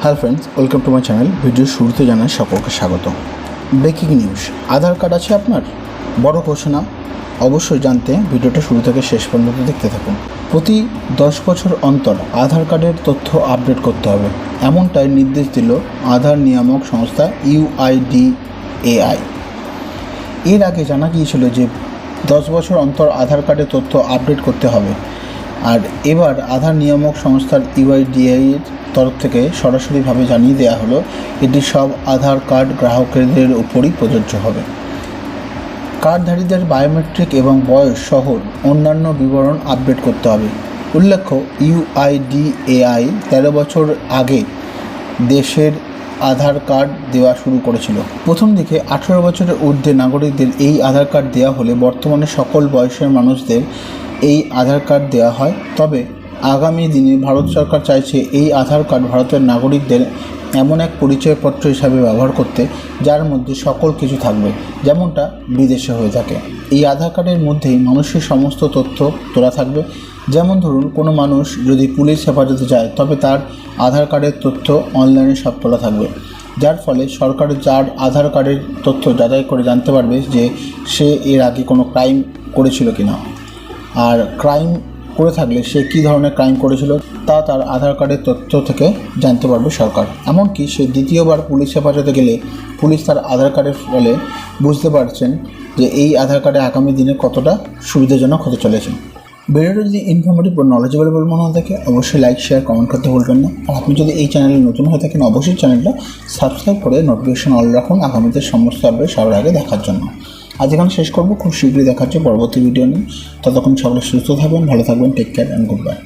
Hello friends, welcome to my channel. Video শুরুতে জানাই সকলকে স্বাগত। ব্রেকিং নিউজ, আধার কার্ড আছে আপনার? বড় ঘোষণা। অবশ্যই জানতে ভিডিওটা শুরু থেকে শেষ পর্যন্ত দেখতে থাকুন। প্রতি 10 বছর অন্তর আধার কার্ডের তথ্য আপডেট করতে হবে, এমনটাই নির্দেশ দিল আধার নিয়ামক সংস্থা UIDAI। এর আগে জানা গিয়েছিল যে 10 বছর অন্তর আধার কার্ডের তথ্য আপডেট করতে হবে, আর এবার আধার নিয়ামক সংস্থার UIDAI এর তরফ থেকে সরাসরিভাবে জানিয়ে দেওয়া হলো এটি সব আধার কার্ড গ্রাহকদের উপরই প্রযোজ্য হবে। কার্ডধারীদের বায়োমেট্রিক এবং বয়স সহ অন্যান্য বিবরণ আপডেট করতে হবে। উল্লেখ্য, UIDAI 13 বছর আগে দেশের আধার কার্ড দেওয়া শুরু করেছিল। প্রথম দিকে 18 বছরের ঊর্ধ্বে নাগরিকদের এই আধার কার্ড দেওয়া হলে বর্তমানে সকল বয়সের মানুষদের এই আধার কার্ড দেওয়া হয়। তবে আগামী দিনে ভারত সরকার চাইছে এই আধার কার্ড ভারতের নাগরিকদের এমন এক পরিচয়পত্র হিসাবে ব্যবহার করতে যার মধ্যে সকল কিছু থাকবে, যেমনটা বিদেশে হয়ে থাকে। এই আধার কার্ডের মধ্যেই মানুষের সমস্ত তথ্য তোলা থাকবে। যেমন ধরুন, কোনো মানুষ যদি পুলিশ হেফাজতে যায় তবে তার আধার কার্ডের তথ্য অনলাইনে সব তোলা থাকবে, যার ফলে সরকার যার আধার কার্ডের তথ্য যাচাই করে জানতে পারবে যে সে এর আগে কোনো ক্রাইম করেছিল কিনা, আর ক্রাইম করে থাকলে সে কী ধরনের ক্রাইম করেছিল তা তার আধার কার্ডের তথ্য থেকে জানতে পারবে সরকার। এমনকি সে দ্বিতীয়বার পুলিশ হেফাজতে গেলে পুলিশ তার আধার কার্ডের ফলে বুঝতে পারছেন যে এই আধার কার্ডে আগামী দিনে কতটা সুবিধাজনক হতে চলেছে। ভিডিওটা যদি ইনফরমেটিভ বা নলেজেবল বলে মনে হয়ে থাকে অবশ্যই লাইক, শেয়ার, কমেন্ট করতে ভুলবেন না। আর আপনি যদি এই চ্যানেলে নতুন হয়ে থাকেন অবশ্যই চ্যানেলটা সাবস্ক্রাইব করে নোটিফিকেশন অল রাখুন আগামীতে সমস্ত আপডেট সবার আগে দেখার জন্য। আজ এখানে শেষ করবো, খুব শীঘ্রই দেখাচ্ছে পরবর্তী ভিডিও নিয়ে। ততক্ষণ সকলে সুস্থ থাকবেন, ভালো থাকবেন, take care and good by.